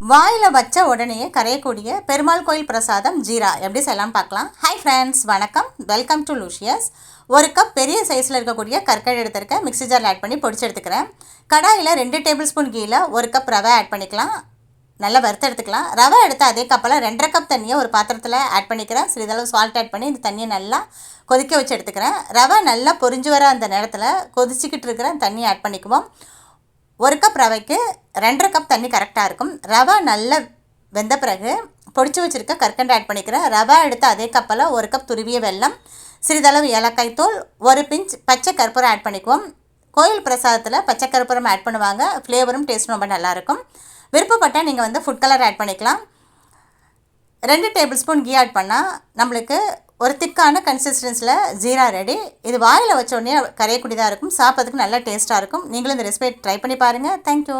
வாயில் வச்ச உடனே கரையக்கூடிய பெருமாள் கோயில் பிரசாதம் ஜீரா எப்படி செய்யலாம் பார்க்கலாம். ஹாய் ஃப்ரெண்ட்ஸ், வணக்கம், வெல்கம் டு லூஷியஸ். ஒரு கப் பெரிய சைஸில் இருக்கக்கூடிய கற்கண்டு எடுத்துருக்கேன். மிக்ஸி ஜாரில் ஆட் பண்ணி பொடிச்சு எடுத்துக்கிறேன். கடாயில் 2 டேபிள் ஸ்பூன் கீழே 1 கப் ரவை ஆட் பண்ணிக்கலாம். நல்லா வறுத்து எடுத்துக்கலாம். ரவை எடுத்து அதே கப்பில் 2.5 கப் தண்ணியை ஒரு பாத்திரத்தில் ஆட் பண்ணிக்கிறேன். சிறிதளவு சால்ட் ஆட் பண்ணி இந்த தண்ணியை நல்லா கொதிக்க வச்சு எடுத்துக்கிறேன். ரவை நல்லா பொரிஞ்சு வர அந்த நேரத்தில் கொதிச்சிக்கிட்டு இருக்கிற தண்ணியை ஆட் பண்ணிக்குவோம். 1 கப் ரவைக்கு 2.5 கப் தண்ணி கரெக்டாக இருக்கும். ரவை நல்லா வெந்த பிறகு பொடிச்சு வச்சுருக்க கற்கண்டு ஆட் பண்ணிக்கிறேன். ரவை எடுத்து அதே கப்பில் 1 கப் துருவிய வெல்லம், சிறிதளவு ஏலக்காய் தூள், 1 பிஞ்ச் பச்சை கற்பூரம் ஆட் பண்ணிக்குவோம். கோயில் பிரசாதத்தில் பச்சை கற்பூரம் ஆட் பண்ணுவாங்க. ஃப்ளேவரும் டேஸ்ட்டும் ரொம்ப நல்லாயிருக்கும். விருப்பப்பட்டால் நீங்கள் ஃபுட் கலர் ஆட் பண்ணிக்கலாம். 2 டேபிள் ஸ்பூன் கீ ஆட் பண்ணால் நம்மளுக்கு ஒரு திக்கான கன்சிஸ்டன்ஸில் ஜீரா ரெடி. இது வாயில் வச்ச உடனே கரையக்கூடியதாக இருக்கும். சாப்பிட்றதுக்கு நல்லா டேஸ்ட்டாக இருக்கும். நீங்களும் இந்த ரெசிபி ட்ரை பண்ணி பாருங்கள். தேங்க்யூ.